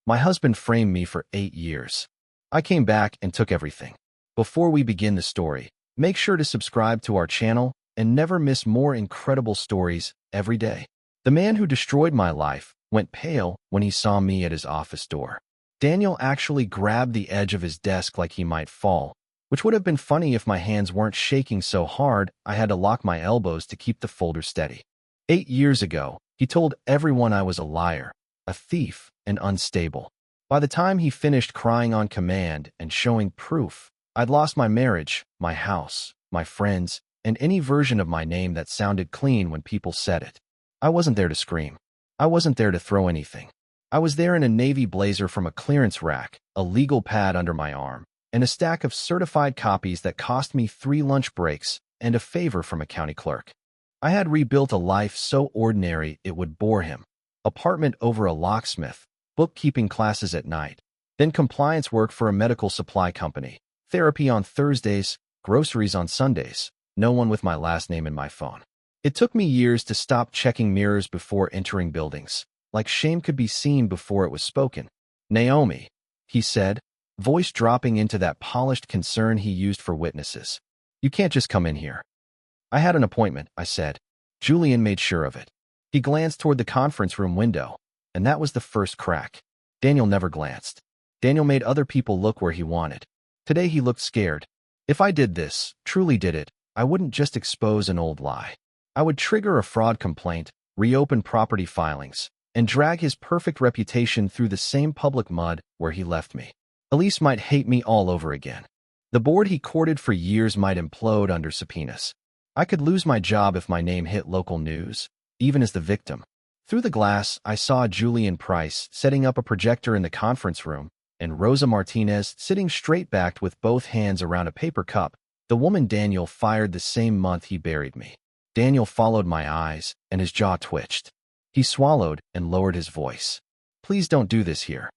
My husband framed me for 8 years. I came back and took everything. Before we begin the story, make sure to subscribe to our channel and never miss more incredible stories every day. The man who destroyed my life went pale when he saw me at his office door. Daniel actually grabbed the edge of his desk like he might fall, which would have been funny if my hands weren't shaking so hard I had to lock my elbows to keep the folder steady. 8 years ago, he told everyone I was a liar, a thief, and unstable. By the time he finished crying on command and showing proof, I'd lost my marriage, my house, my friends, and any version of my name that sounded clean when people said it. I wasn't there to scream. I wasn't there to throw anything. I was there in a navy blazer from a clearance rack, a legal pad under my arm, and a stack of certified copies that cost me 3 lunch breaks and a favor from a county clerk. I had rebuilt a life so ordinary it would bore him. Apartment over a locksmith, bookkeeping classes at night, then compliance work for a medical supply company, therapy on Thursdays, groceries on Sundays, no one with my last name in my phone. It took me years to stop checking mirrors before entering buildings, like shame could be seen before it was spoken. "Naomi," he said, voice dropping into that polished concern he used for witnesses. "You can't just come in here." "I had an appointment," I said. Julian made sure of it. He glanced toward the conference room window, and that was the first crack. Daniel never glanced. Daniel made other people look where he wanted. Today he looked scared. If I did this, truly did it, I wouldn't just expose an old lie. I would trigger a fraud complaint, reopen property filings, and drag his perfect reputation through the same public mud where he left me. Elise might hate me all over again. The board he courted for years might implode under subpoenas. I could lose my job if my name hit local news, even as the victim. Through the glass, I saw Julian Price setting up a projector in the conference room, and Rosa Martinez sitting straight-backed with both hands around a paper cup, the woman Daniel fired the same month he buried me. Daniel followed my eyes, and his jaw twitched. He swallowed and lowered his voice. "Please don't do this here."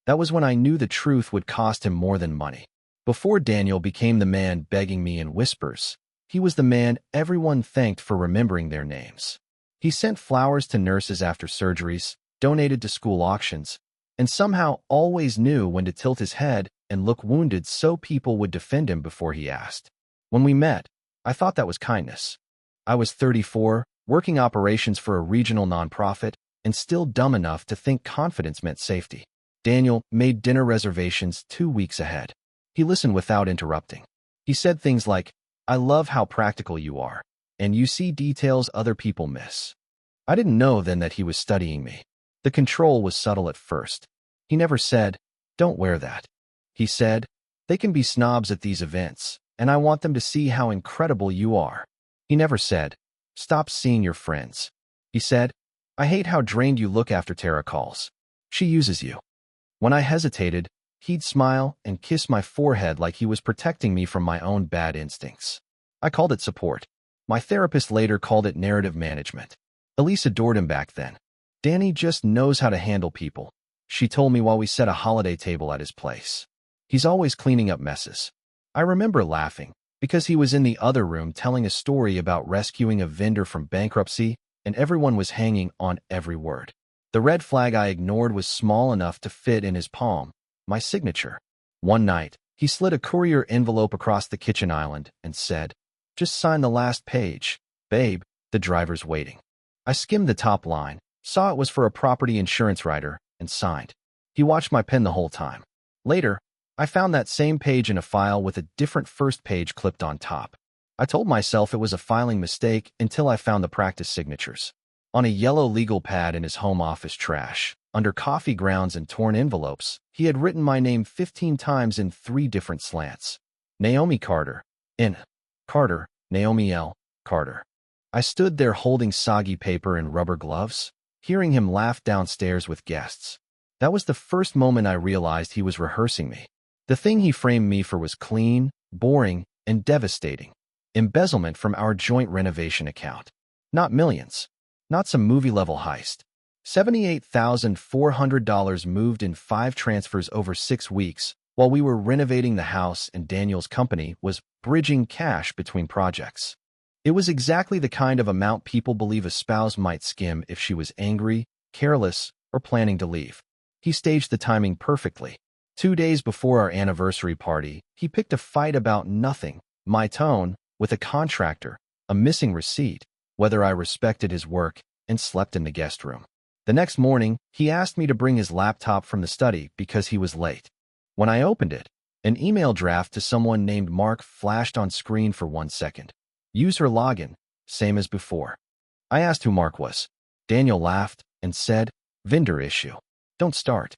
That was when I knew the truth would cost him more than money. Before Daniel became the man begging me in whispers, he was the man everyone thanked for remembering their names. He sent flowers to nurses after surgeries, donated to school auctions, and somehow always knew when to tilt his head and look wounded so people would defend him before he asked. When we met, I thought that was kindness. I was 34, working operations for a regional nonprofit, and still dumb enough to think confidence meant safety. Daniel made dinner reservations 2 weeks ahead. He listened without interrupting. He said things like, "I love how practical you are, and you see details other people miss." I didn't know then that he was studying me. The control was subtle at first. He never said, "Don't wear that." He said, "They can be snobs at these events, and I want them to see how incredible you are." He never said, "Stop seeing your friends." He said, "I hate how drained you look after Tara calls. She uses you." When I hesitated, he'd smile and kiss my forehead like he was protecting me from my own bad instincts. I called it support. My therapist later called it narrative management. Elise adored him back then. "Danny just knows how to handle people," she told me while we set a holiday table at his place. "He's always cleaning up messes." I remember laughing, because he was in the other room telling a story about rescuing a vendor from bankruptcy, and everyone was hanging on every word. The red flag I ignored was small enough to fit in his palm, my signature. One night, he slid a courier envelope across the kitchen island and said, "Just sign the last page, babe, the driver's waiting." I skimmed the top line, saw it was for a property insurance writer, and signed. He watched my pen the whole time. Later, I found that same page in a file with a different first page clipped on top. I told myself it was a filing mistake until I found the practice signatures. On a yellow legal pad in his home office trash, under coffee grounds and torn envelopes, he had written my name 15 times in 3 different slants. Naomi Carter. N. Carter. Naomi L. Carter. I stood there holding soggy paper and rubber gloves, hearing him laugh downstairs with guests. That was the first moment I realized he was rehearsing me. The thing he framed me for was clean, boring, and devastating. Embezzlement from our joint renovation account. Not millions. Not some movie-level heist. $78,400 moved in 5 transfers over 6 weeks while we were renovating the house, and Daniel's company was bridging cash between projects. It was exactly the kind of amount people believe a spouse might skim if she was angry, careless, or planning to leave. He staged the timing perfectly. 2 days before our anniversary party, he picked a fight about nothing, my tone, with a contractor, a missing receipt, whether I respected his work, and slept in the guest room. The next morning, he asked me to bring his laptop from the study because he was late. When I opened it, an email draft to someone named Mark flashed on screen for 1 second. Use her login, same as before. I asked who Mark was. Daniel laughed and said, vendor issue. Don't start.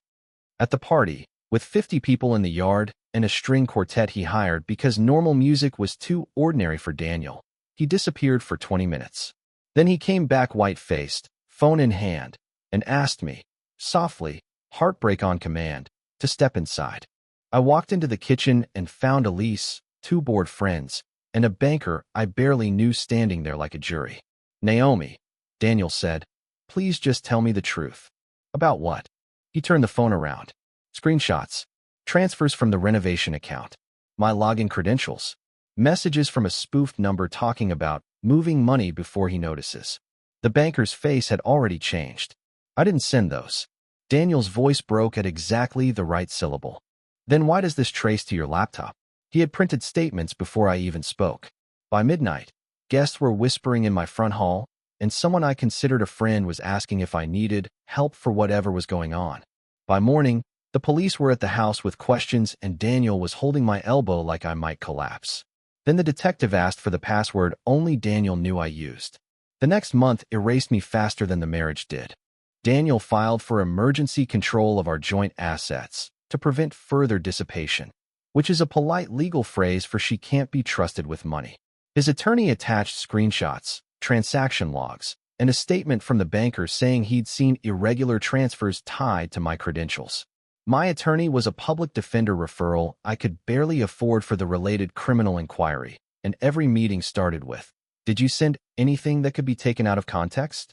At the party, with 50 people in the yard and a string quartet he hired because normal music was too ordinary for Daniel, he disappeared for 20 minutes. Then he came back white-faced, phone in hand, and asked me, softly, heartbreak on command, to step inside. I walked into the kitchen and found Elise, 2 bored friends, and a banker I barely knew standing there like a jury. Naomi, Daniel said, please just tell me the truth. About what? He turned the phone around. Screenshots. Transfers from the renovation account. My login credentials. Messages from a spoofed number talking about moving money before he notices. The banker's face had already changed. I didn't send those. Daniel's voice broke at exactly the right syllable. Then why does this trace to your laptop? He had printed statements before I even spoke. By midnight, guests were whispering in my front hall, and someone I considered a friend was asking if I needed help for whatever was going on. By morning, the police were at the house with questions and Daniel was holding my elbow like I might collapse. Then the detective asked for the password only Daniel knew I used. The next month erased me faster than the marriage did. Daniel filed for emergency control of our joint assets to prevent further dissipation, which is a polite legal phrase for she can't be trusted with money. His attorney attached screenshots, transaction logs, and a statement from the banker saying he'd seen irregular transfers tied to my credentials. My attorney was a public defender referral I could barely afford for the related criminal inquiry, and every meeting started with, "Did you send anything that could be taken out of context?"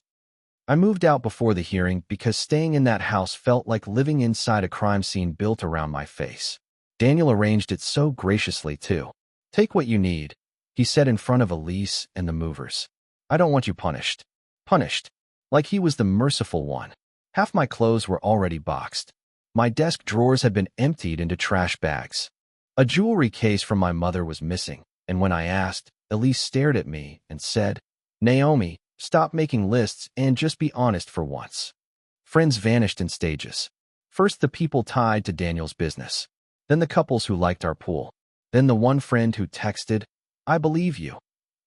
I moved out before the hearing because staying in that house felt like living inside a crime scene built around my face. Daniel arranged it so graciously, too. "Take what you need," he said in front of Elise and the movers. "I don't want you punished." Punished. Like he was the merciful one. Half my clothes were already boxed. My desk drawers had been emptied into trash bags. A jewelry case from my mother was missing, and when I asked, Elise stared at me and said, "Naomi, stop making lists and just be honest for once." Friends vanished in stages. First the people tied to Daniel's business. Then the couples who liked our pool. Then the one friend who texted, "I believe you,"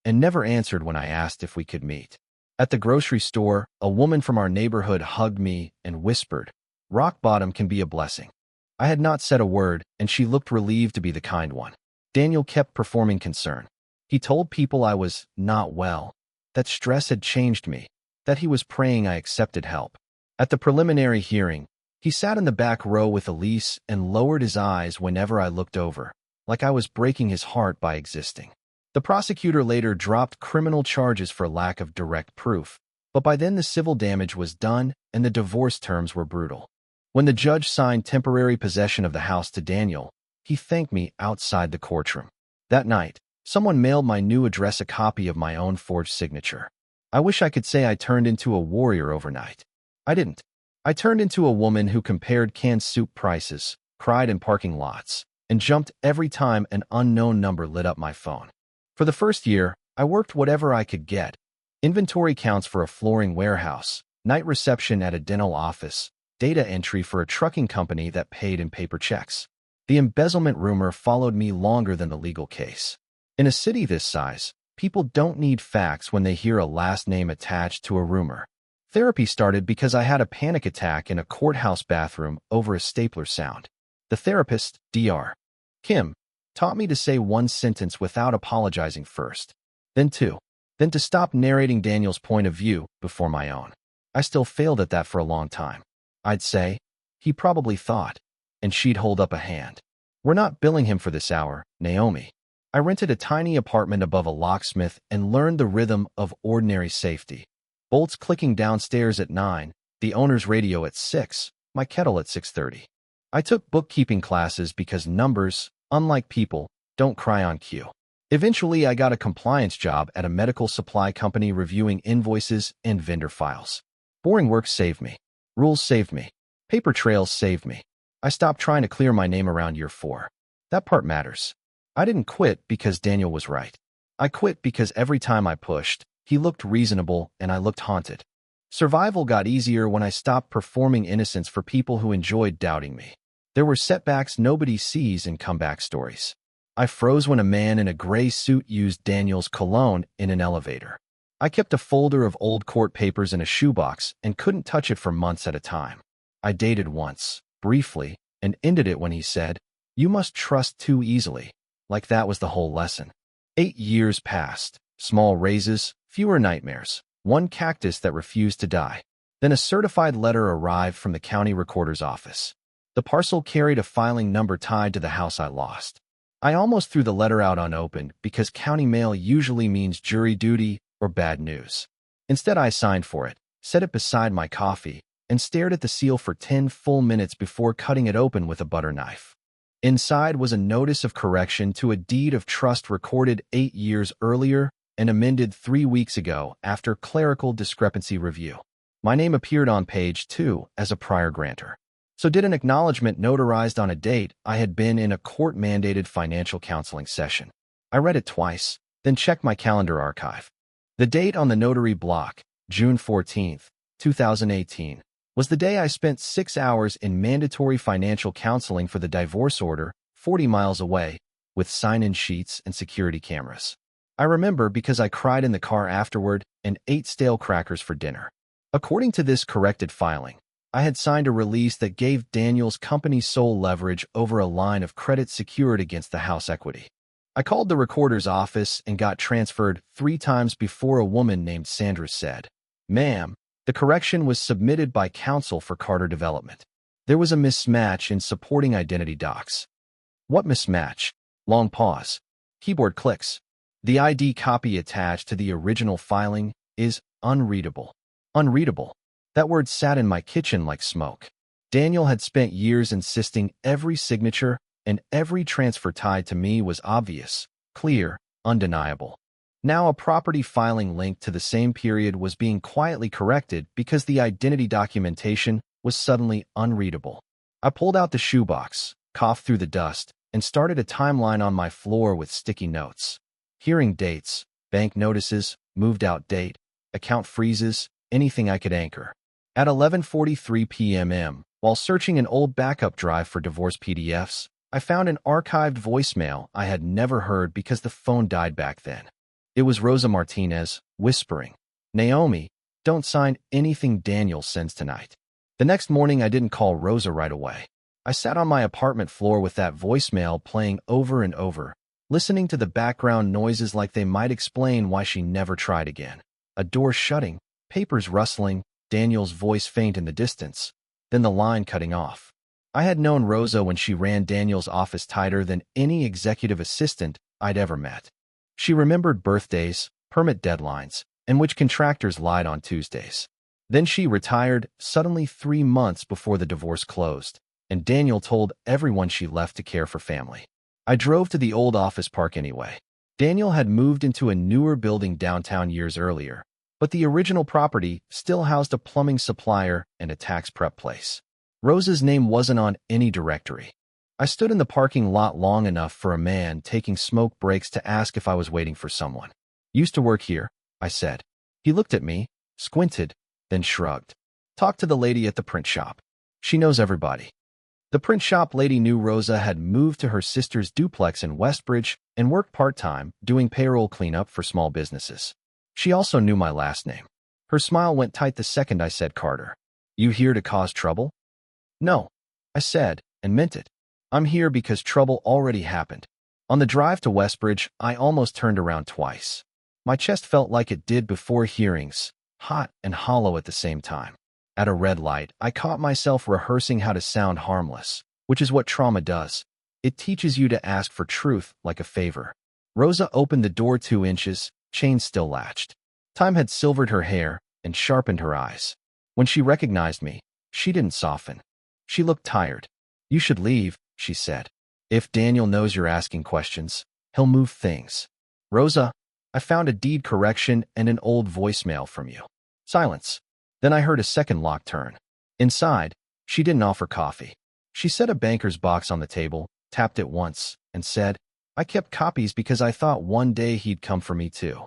and never answered when I asked if we could meet. At the grocery store, a woman from our neighborhood hugged me and whispered, "Rock bottom can be a blessing." I had not said a word, and she looked relieved to be the kind one. Daniel kept performing concern. He told people I was not well, that stress had changed me, that he was praying I accepted help. At the preliminary hearing, he sat in the back row with Elise and lowered his eyes whenever I looked over, like I was breaking his heart by existing. The prosecutor later dropped criminal charges for lack of direct proof, but by then the civil damage was done and the divorce terms were brutal. When the judge signed temporary possession of the house to Daniel, he thanked me outside the courtroom. That night, someone mailed my new address a copy of my own forged signature. I wish I could say I turned into a warrior overnight. I didn't. I turned into a woman who compared canned soup prices, cried in parking lots, and jumped every time an unknown number lit up my phone. For the first year, I worked whatever I could get. Inventory counts for a flooring warehouse, night reception at a dental office, data entry for a trucking company that paid in paper checks. The embezzlement rumor followed me longer than the legal case. In a city this size, people don't need facts when they hear a last name attached to a rumor. Therapy started because I had a panic attack in a courthouse bathroom over a stapler sound. The therapist, Dr. Kim, taught me to say one sentence without apologizing first, then two, then to stop narrating Daniel's point of view before my own. I still failed at that for a long time. I'd say, "He probably thought," and she'd hold up a hand. "We're not billing him for this hour, Naomi." I rented a tiny apartment above a locksmith and learned the rhythm of ordinary safety. Bolts clicking downstairs at 9, the owner's radio at 6, my kettle at 6:30. I took bookkeeping classes because numbers, unlike people, don't cry on cue. Eventually, I got a compliance job at a medical supply company reviewing invoices and vendor files. Boring work saved me. Rules saved me. Paper trails saved me. I stopped trying to clear my name around year 4. That part matters. I didn't quit because Daniel was right. I quit because every time I pushed, he looked reasonable and I looked haunted. Survival got easier when I stopped performing innocence for people who enjoyed doubting me. There were setbacks nobody sees in comeback stories. I froze when a man in a gray suit used Daniel's cologne in an elevator. I kept a folder of old court papers in a shoebox and couldn't touch it for months at a time. I dated once, briefly, and ended it when he said, "You must trust too easily." Like that was the whole lesson. 8 years passed. Small raises, fewer nightmares, one cactus that refused to die. Then a certified letter arrived from the county recorder's office. The parcel carried a filing number tied to the house I lost. I almost threw the letter out unopened because county mail usually means jury duty or bad news. Instead, I signed for it, set it beside my coffee, and stared at the seal for 10 full minutes before cutting it open with a butter knife. Inside was a notice of correction to a deed of trust recorded 8 years earlier and amended 3 weeks ago after clerical discrepancy review. My name appeared on page 2 as a prior grantor. So did an acknowledgement notarized on a date I had been in a court-mandated financial counseling session. I read it twice, then checked my calendar archive. The date on the notary block, June 14, 2018, was the day I spent 6 hours in mandatory financial counseling for the divorce order, 40 miles away, with sign-in sheets and security cameras. I remember because I cried in the car afterward and ate stale crackers for dinner. According to this corrected filing, I had signed a release that gave Daniel's company sole leverage over a line of credit secured against the house equity. I called the recorder's office and got transferred 3 times before a woman named Sandra said, "Ma'am, the correction was submitted by counsel for Carter Development. There was a mismatch in supporting identity docs." What mismatch? Long pause. Keyboard clicks. The ID copy attached to the original filing is unreadable. Unreadable. That word sat in my kitchen like smoke. Daniel had spent years insisting every signature and every transfer tied to me was obvious, clear, undeniable. Now a property filing linked to the same period was being quietly corrected because the identity documentation was suddenly unreadable. I pulled out the shoebox, coughed through the dust, and started a timeline on my floor with sticky notes. Hearing dates, bank notices, moved out date, account freezes, anything I could anchor. At 11:43 p.m., while searching an old backup drive for divorce PDFs, I found an archived voicemail I had never heard because the phone died back then. It was Rosa Martinez, whispering, "Naomi, don't sign anything Daniel sends tonight." The next morning, I didn't call Rosa right away. I sat on my apartment floor with that voicemail playing over and over, listening to the background noises like they might explain why she never tried again. A door shutting, papers rustling, Daniel's voice faint in the distance, then the line cutting off. I had known Rosa when she ran Daniel's office tighter than any executive assistant I'd ever met. She remembered birthdays, permit deadlines, and which contractors lied on Tuesdays. Then she retired suddenly 3 months before the divorce closed, and Daniel told everyone she left to care for family. I drove to the old office park anyway. Daniel had moved into a newer building downtown years earlier, but the original property still housed a plumbing supplier and a tax prep place. Rosa's name wasn't on any directory. I stood in the parking lot long enough for a man taking smoke breaks to ask if I was waiting for someone. "Used to work here," I said. He looked at me, squinted, then shrugged. "Talk to the lady at the print shop. She knows everybody." The print shop lady knew Rosa had moved to her sister's duplex in Westbridge and worked part-time, doing payroll cleanup for small businesses. She also knew my last name. Her smile went tight the second I said Carter. "You here to cause trouble?" "No," I said, and meant it. "I'm here because trouble already happened." On the drive to Westbridge, I almost turned around twice. My chest felt like it did before hearings, hot and hollow at the same time. At a red light, I caught myself rehearsing how to sound harmless, which is what trauma does. It teaches you to ask for truth like a favor. Rosa opened the door 2 inches, chain still latched. Time had silvered her hair and sharpened her eyes. When she recognized me, she didn't soften. She looked tired. "You should leave," she said. "If Daniel knows you're asking questions, he'll move things." "Rosa, I found a deed correction and an old voicemail from you." Silence. Then I heard a second lock turn. Inside, She didn't offer coffee. She set a banker's box on the table, tapped it once, and said, "I kept copies because I thought one day he'd come for me too."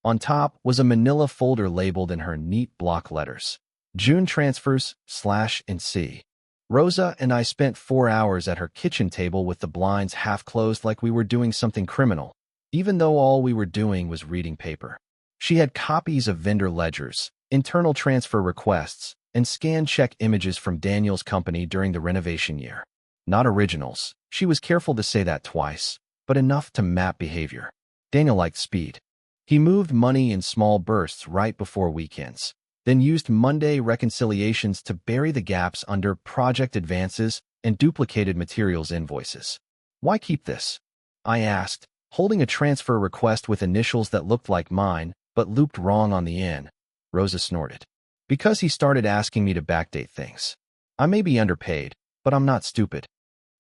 On top was a manila folder labeled in her neat block letters. June transfers /NC. Rosa and I spent 4 hours at her kitchen table with the blinds half closed like we were doing something criminal, even though all we were doing was reading paper. She had copies of vendor ledgers, internal transfer requests, and scanned check images from Daniel's company during the renovation year. Not originals. She was careful to say that twice, but enough to map behavior. Daniel liked speed. He moved money in small bursts right before weekends, then used Monday reconciliations to bury the gaps under project advances and duplicated materials invoices. "Why keep this?" I asked, holding a transfer request with initials that looked like mine, but looped wrong on the end. Rosa snorted. "Because he started asking me to backdate things. I may be underpaid, but I'm not stupid."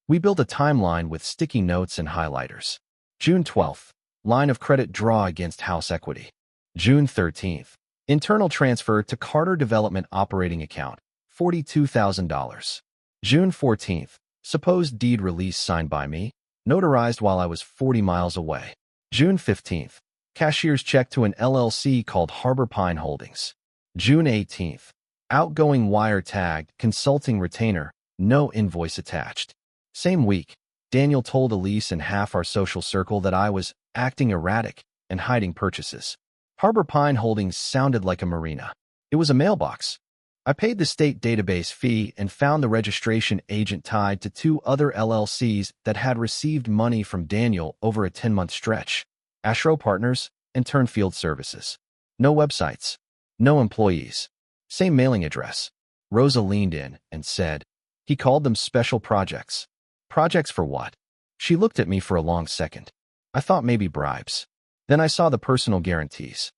We built a timeline with sticky notes and highlighters. June 12th. Line of credit draw against house equity. June 13th. Internal transfer to Carter Development operating account, $42,000. June 14th. Supposed deed release signed by me, notarized while I was 40 miles away. June 15th. Cashier's check to an LLC called Harbor Pine Holdings. June 18th. Outgoing wire tagged, consulting retainer, no invoice attached. Same week, Daniel told Elise and half our social circle that I was acting erratic and hiding purchases. Harbor Pine Holdings sounded like a marina. It was a mailbox. I paid the state database fee and found the registration agent tied to 2 other LLCs that had received money from Daniel over a 10-month stretch. Ashro Partners and Turnfield Services. No websites. No employees. Same mailing address. Rosa leaned in and said, "He called them special projects." Projects for what? She looked at me for a long second. I thought maybe bribes. Then I saw the personal guarantees.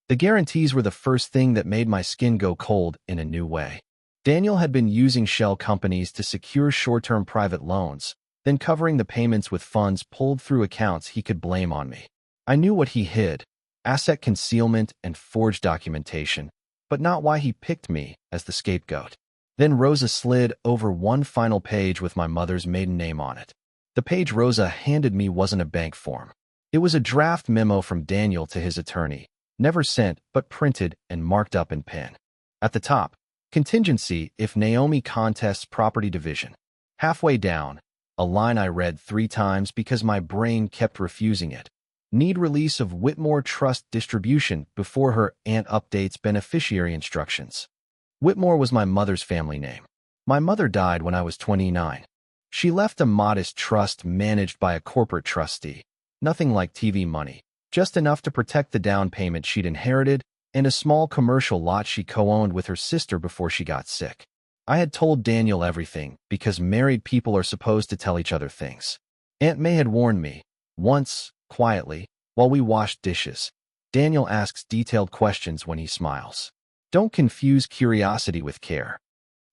The guarantees were the first thing that made my skin go cold in a new way. Daniel had been using shell companies to secure short-term private loans, then covering the payments with funds pulled through accounts he could blame on me. I knew what he hid, asset concealment and forged documentation, but not why he picked me as the scapegoat. Then Rosa slid over one final page with my mother's maiden name on it. The page Rosa handed me wasn't a bank form. It was a draft memo from Daniel to his attorney, never sent but printed and marked up in pen. At the top, contingency if Naomi contests property division. Halfway down, a line I read 3 times because my brain kept refusing it. Need release of Whitmore Trust distribution before her aunt updates beneficiary instructions. Whitmore was my mother's family name. My mother died when I was 29. She left a modest trust managed by a corporate trustee. Nothing like TV money, just enough to protect the down payment she'd inherited and a small commercial lot she co-owned with her sister before she got sick. I had told Daniel everything because married people are supposed to tell each other things. Aunt May had warned me. Once, quietly, while we washed dishes. Daniel asks detailed questions when he smiles. Don't confuse curiosity with care.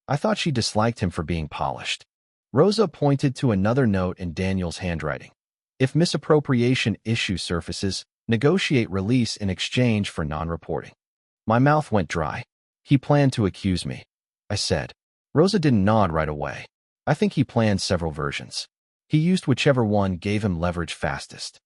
I thought she disliked him for being polished. Rosa pointed to another note in Daniel's handwriting. If misappropriation issue surfaces, negotiate release in exchange for non-reporting. My mouth went dry. He planned to accuse me, I said. Rosa didn't nod right away. I think he planned several versions. He used whichever one gave him leverage fastest.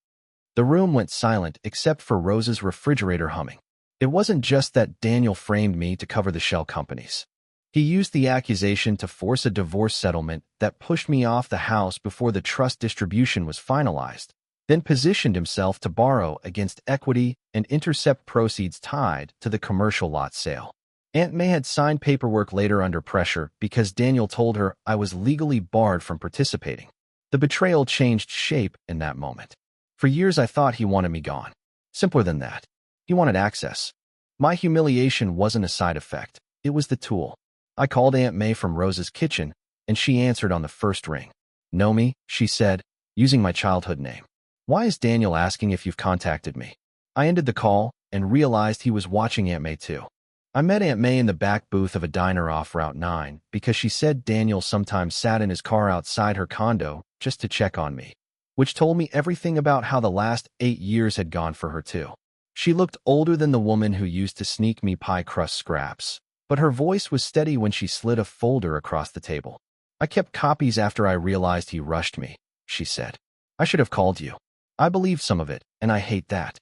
The room went silent except for Rosa's refrigerator humming. It wasn't just that Daniel framed me to cover the shell companies. He used the accusation to force a divorce settlement that pushed me off the house before the trust distribution was finalized, then positioned himself to borrow against equity and intercept proceeds tied to the commercial lot sale. Aunt May had signed paperwork later under pressure because Daniel told her I was legally barred from participating. The betrayal changed shape in that moment. For years I thought he wanted me gone. Simpler than that. He wanted access. My humiliation wasn't a side effect. It was the tool. I called Aunt May from Rosa's kitchen, and she answered on the first ring. "Know me?" she said, using my childhood name. "Why is Daniel asking if you've contacted me?" I ended the call and realized he was watching Aunt May too. I met Aunt May in the back booth of a diner off Route 9 because she said Daniel sometimes sat in his car outside her condo just to check on me, which told me everything about how the last 8 years had gone for her too. She looked older than the woman who used to sneak me pie crust scraps. but her voice was steady when she slid a folder across the table. "I kept copies after I realized he rushed me," she said. "I should have called you. I believed some of it, and I hate that."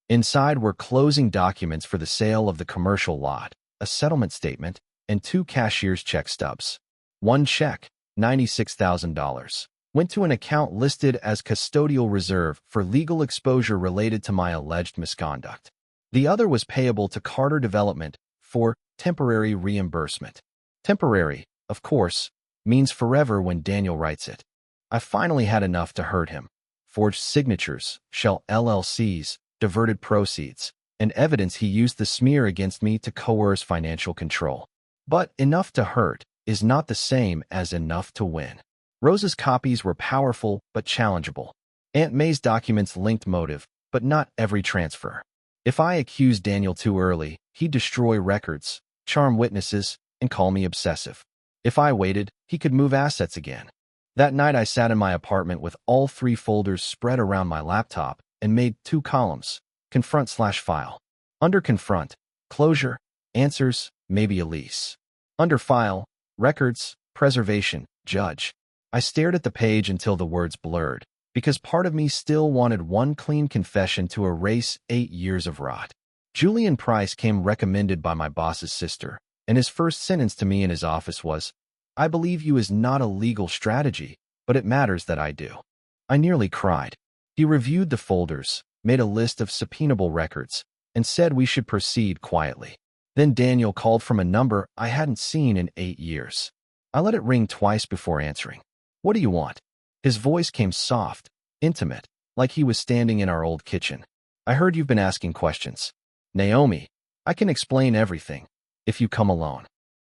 Inside were closing documents for the sale of the commercial lot, a settlement statement, and 2 cashier's check stubs. One check, $96,000, went to an account listed as custodial reserve for legal exposure related to my alleged misconduct. The other was payable to Carter Development for temporary reimbursement. Temporary, of course, means forever when Daniel writes it. I finally had enough to hurt him. Forged signatures, shell LLCs, diverted proceeds, and evidence he used the smear against me to coerce financial control. But enough to hurt is not the same as enough to win. Rosa's copies were powerful but challengeable. Aunt May's documents linked motive, but not every transfer. If I accused Daniel too early, he'd destroy records, charm witnesses, and call me obsessive. If I waited, he could move assets again. That night I sat in my apartment with all 3 folders spread around my laptop and made 2 columns, confront/file. Under confront, closure, answers, maybe Elise. Under file, records, preservation, judge. I stared at the page until the words blurred, because part of me still wanted one clean confession to erase 8 years of rot. Julian Price came recommended by my boss's sister, and his first sentence to me in his office was, "I believe you is not a legal strategy, but it matters that I do." I nearly cried. He reviewed the folders, made a list of subpoenable records, and said we should proceed quietly. Then Daniel called from a number I hadn't seen in 8 years. I let it ring twice before answering. "What do you want?" His voice came soft, intimate, like he was standing in our old kitchen. "I heard you've been asking questions. Naomi, I can explain everything, if you come alone."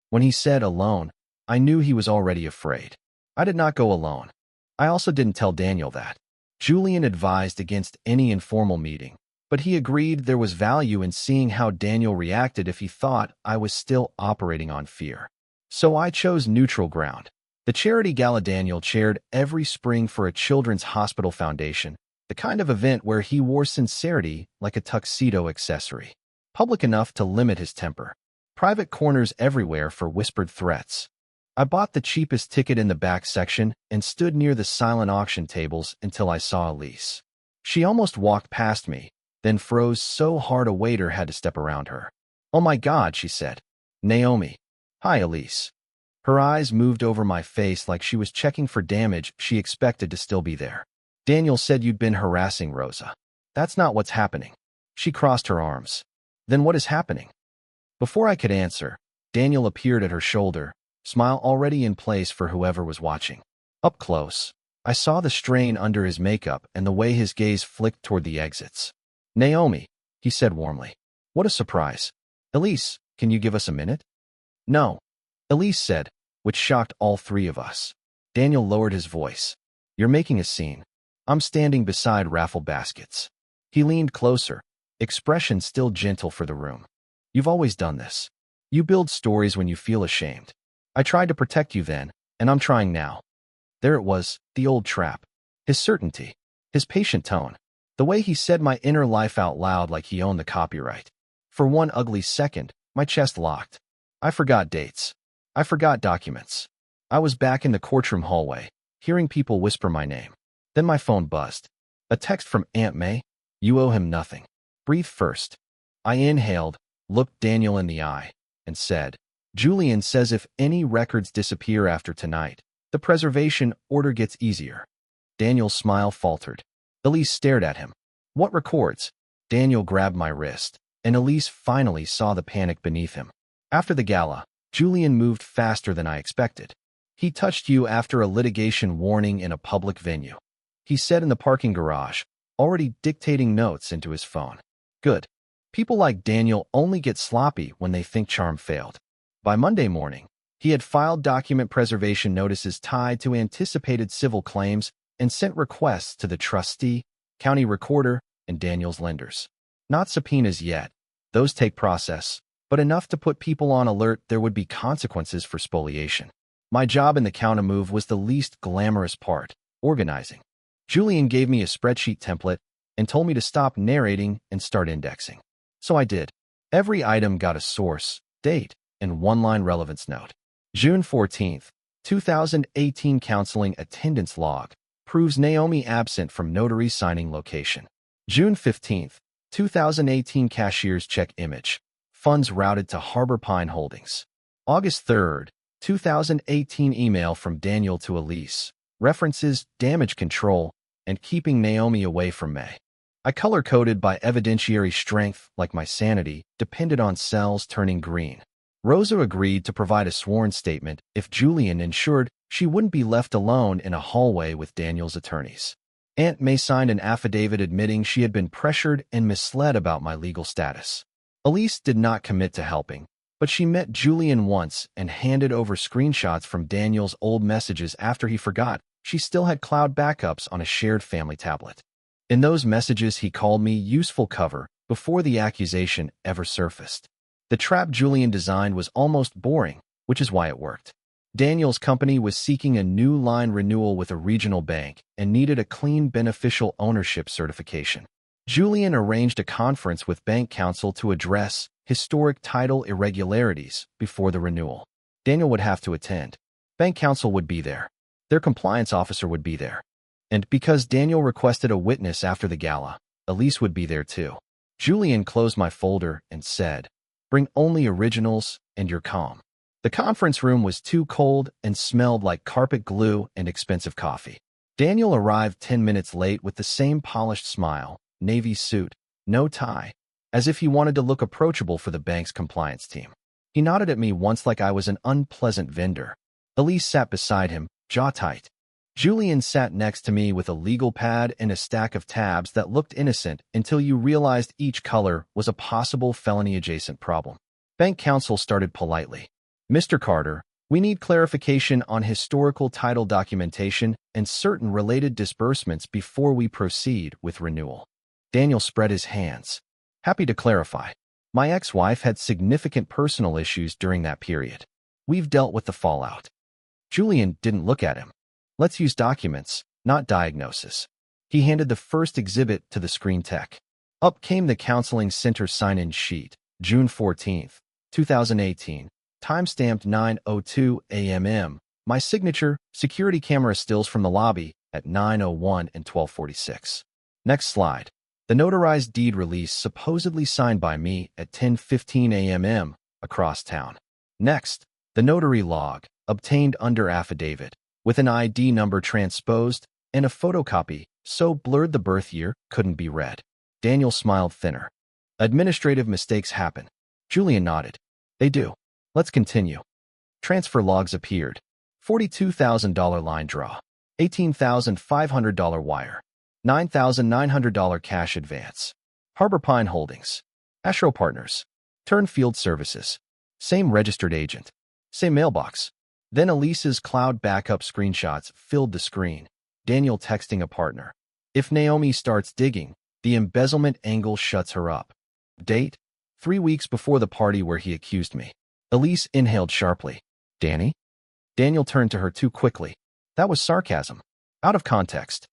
When he said alone, I knew he was already afraid. I did not go alone. I also didn't tell Daniel that. Julian advised against any informal meeting, but he agreed there was value in seeing how Daniel reacted if he thought I was still operating on fear. So I chose neutral ground. The charity gala Daniel chaired every spring for a children's hospital foundation, the kind of event where he wore sincerity like a tuxedo accessory. Public enough to limit his temper. Private corners everywhere for whispered threats. I bought the cheapest ticket in the back section and stood near the silent auction tables until I saw Elise. She almost walked past me, then froze so hard a waiter had to step around her. "Oh my God," she said. "Naomi." "Hi, Elise." Her eyes moved over my face like she was checking for damage she expected to still be there. "Daniel said you'd been harassing Rosa." "That's not what's happening." She crossed her arms. "Then what is happening?" Before I could answer, Daniel appeared at her shoulder, smile already in place for whoever was watching. Up close, I saw the strain under his makeup and the way his gaze flicked toward the exits. "Naomi," he said warmly. "What a surprise. Elise, can you give us a minute?" "No," Elise said, which shocked all 3 of us. Daniel lowered his voice. "You're making a scene. I'm standing beside raffle baskets." He leaned closer, expression still gentle for the room. "You've always done this. You build stories when you feel ashamed. I tried to protect you then, and I'm trying now." There it was, the old trap. His certainty, his patient tone, the way he said my inner life out loud like he owned the copyright. For one ugly second, my chest locked. I forgot dates. I forgot documents. I was back in the courtroom hallway, hearing people whisper my name. Then my phone buzzed. A text from Aunt May. "You owe him nothing. Breathe first." I inhaled, looked Daniel in the eye, and said, "Julian says if any records disappear after tonight, the preservation order gets easier." Daniel's smile faltered. Elise stared at him. "What records?" Daniel grabbed my wrist, and Elise finally saw the panic beneath him. "After the gala, Julian moved faster than I expected. He touched you after a litigation warning in a public venue," he said in the parking garage, already dictating notes into his phone. Good. People like Daniel only get sloppy when they think charm failed. By Monday morning, he had filed document preservation notices tied to anticipated civil claims and sent requests to the trustee, county recorder, and Daniel's lenders. Not subpoenas yet. Those take process, but enough to put people on alert there would be consequences for spoliation. My job in the counter-move was the least glamorous part, organizing. Julian gave me a spreadsheet template and told me to stop narrating and start indexing. So I did. Every item got a source, date, and one-line relevance note. June 14th, 2018 counseling attendance log proves Naomi absent from notary signing location. June 15th, 2018 cashier's check image. Funds routed to Harbor Pine Holdings. August 3rd, 2018 email from Daniel to Elise. References damage control and keeping Naomi away from May. I color-coded by evidentiary strength like my sanity depended on cells turning green. Rosa agreed to provide a sworn statement if Julian ensured she wouldn't be left alone in a hallway with Daniel's attorneys. Aunt May signed an affidavit admitting she had been pressured and misled about my legal status. Elise did not commit to helping, but she met Julian once and handed over screenshots from Daniel's old messages after he forgot she still had cloud backups on a shared family tablet. In those messages, he called me useful cover before the accusation ever surfaced. The trap Julian designed was almost boring, which is why it worked. Daniel's company was seeking a new line renewal with a regional bank and needed a clean beneficial ownership certification. Julian arranged a conference with bank counsel to address historic title irregularities before the renewal. Daniel would have to attend. Bank counsel would be there. Their compliance officer would be there. And because Daniel requested a witness after the gala, Elise would be there too. Julian closed my folder and said, "Bring only originals and you're calm." The conference room was too cold and smelled like carpet glue and expensive coffee. Daniel arrived 10 minutes late with the same polished smile, navy suit, no tie, as if he wanted to look approachable for the bank's compliance team. He nodded at me once like I was an unpleasant vendor. Elise sat beside him, jaw tight. Julian sat next to me with a legal pad and a stack of tabs that looked innocent until you realized each color was a possible felony-adjacent problem. Bank counsel started politely. "Mr. Carter, we need clarification on historical title documentation and certain related disbursements before we proceed with renewal." Daniel spread his hands. "Happy to clarify. My ex-wife had significant personal issues during that period. We've dealt with the fallout." Julian didn't look at him. "Let's use documents, not diagnosis." He handed the first exhibit to the screen tech. Up came the counseling center sign-in sheet, June 14th, 2018, timestamped 9:02 a.m. My signature, security camera stills from the lobby at 9:01 and 12:46. Next slide. The notarized deed release supposedly signed by me at 10:15 a.m. across town. Next, the notary log, obtained under affidavit, with an ID number transposed and a photocopy so blurred the birth year couldn't be read. Daniel smiled thinner. "Administrative mistakes happen." Julian nodded. "They do. Let's continue." Transfer logs appeared. $42,000 line draw. $18,500 wire. $9,900 cash advance. Harbor Pine Holdings. Ashro Partners. Turnfield Services. Same registered agent. Same mailbox. Then Elise's cloud backup screenshots filled the screen. Daniel texting a partner. "If Naomi starts digging, the embezzlement angle shuts her up." Date? 3 weeks before the party where he accused me. Elise inhaled sharply. "Danny?" Daniel turned to her too quickly. That was sarcasm. Out of context.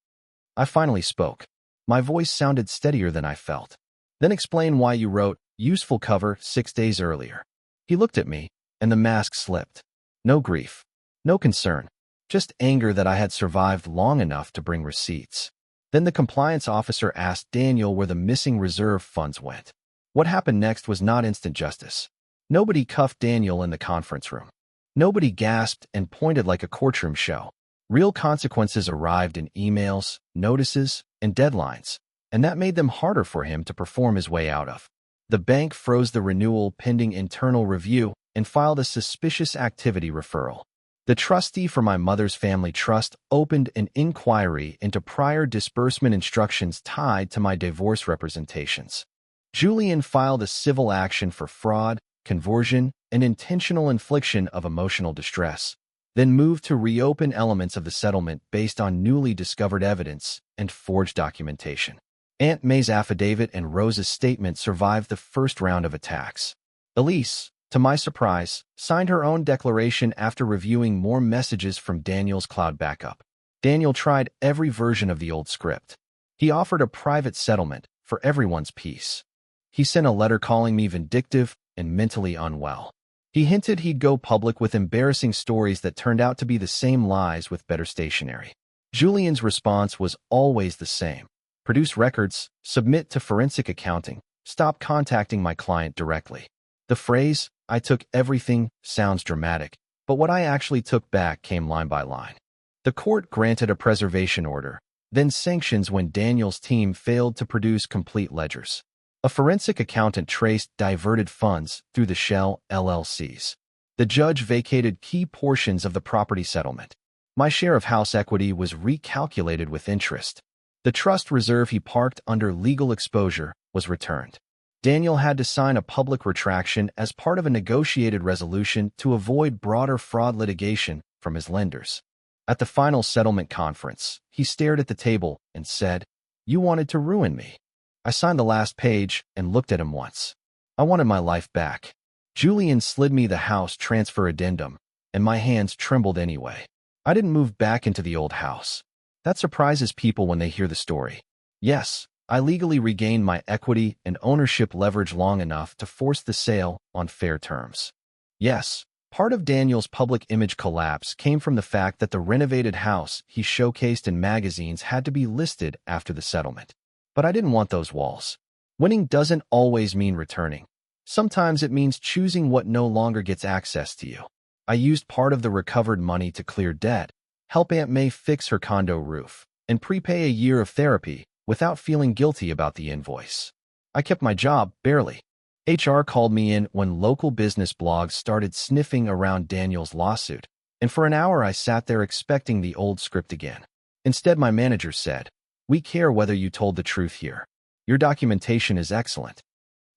I finally spoke. My voice sounded steadier than I felt. "Then explain why you wrote useful cover 6 days earlier." He looked at me, and the mask slipped. No grief. No concern. Just anger that I had survived long enough to bring receipts. Then the compliance officer asked Daniel where the missing reserve funds went. What happened next was not instant justice. Nobody cuffed Daniel in the conference room. Nobody gasped and pointed like a courtroom show. Real consequences arrived in emails, notices, and deadlines, and that made them harder for him to perform his way out of. The bank froze the renewal pending internal review and filed a suspicious activity referral. The trustee for my mother's family trust opened an inquiry into prior disbursement instructions tied to my divorce representations. Julian filed a civil action for fraud, conversion, and intentional infliction of emotional distress, then moved to reopen elements of the settlement based on newly discovered evidence and forged documentation. Aunt May's affidavit and Rose's statement survived the first round of attacks. Elise, to my surprise, signed her own declaration after reviewing more messages from Daniel's cloud backup. Daniel tried every version of the old script. He offered a private settlement for everyone's peace. He sent a letter calling me vindictive and mentally unwell. He hinted he'd go public with embarrassing stories that turned out to be the same lies with better stationery. Julian's response was always the same. Produce records, submit to forensic accounting, stop contacting my client directly. The phrase, "I took everything," sounds dramatic, but what I actually took back came line by line. The court granted a preservation order, then sanctions when Daniel's team failed to produce complete ledgers. A forensic accountant traced diverted funds through the shell LLCs. The judge vacated key portions of the property settlement. My share of house equity was recalculated with interest. The trust reserve he parked under legal exposure was returned. Daniel had to sign a public retraction as part of a negotiated resolution to avoid broader fraud litigation from his lenders. At the final settlement conference, he stared at the table and said, "You wanted to ruin me." I signed the last page and looked at him once. I wanted my life back. Julian slid me the house transfer addendum, and my hands trembled anyway. I didn't move back into the old house. That surprises people when they hear the story. Yes, I legally regained my equity and ownership leverage long enough to force the sale on fair terms. Yes, part of Daniel's public image collapse came from the fact that the renovated house he showcased in magazines had to be listed after the settlement. But I didn't want those walls. Winning doesn't always mean returning. Sometimes it means choosing what no longer gets access to you. I used part of the recovered money to clear debt, help Aunt May fix her condo roof, and prepay a year of therapy without feeling guilty about the invoice. I kept my job, barely. HR called me in when local business blogs started sniffing around Daniel's lawsuit, and for an hour I sat there expecting the old script again. Instead, my manager said, "We care whether you told the truth here. Your documentation is excellent."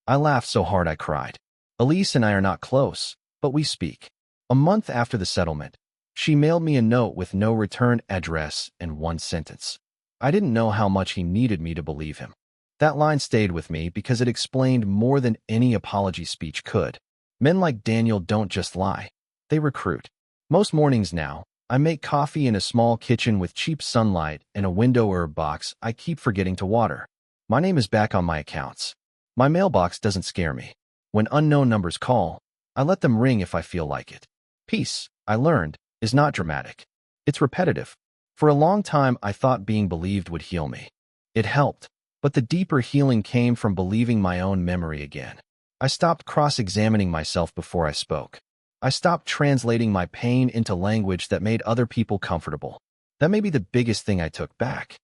I laughed so hard I cried. Elise and I are not close, but we speak. A month after the settlement, she mailed me a note with no return address and one sentence. I didn't know how much he needed me to believe him. That line stayed with me because it explained more than any apology speech could. Men like Daniel don't just lie. They recruit. Most mornings now, I make coffee in a small kitchen with cheap sunlight and a window herb box I keep forgetting to water. My name is back on my accounts. My mailbox doesn't scare me. When unknown numbers call, I let them ring if I feel like it. Peace, I learned, is not dramatic. It's repetitive. For a long time, I thought being believed would heal me. It helped, but the deeper healing came from believing my own memory again. I stopped cross-examining myself before I spoke. I stopped translating my pain into language that made other people comfortable. That may be the biggest thing I took back.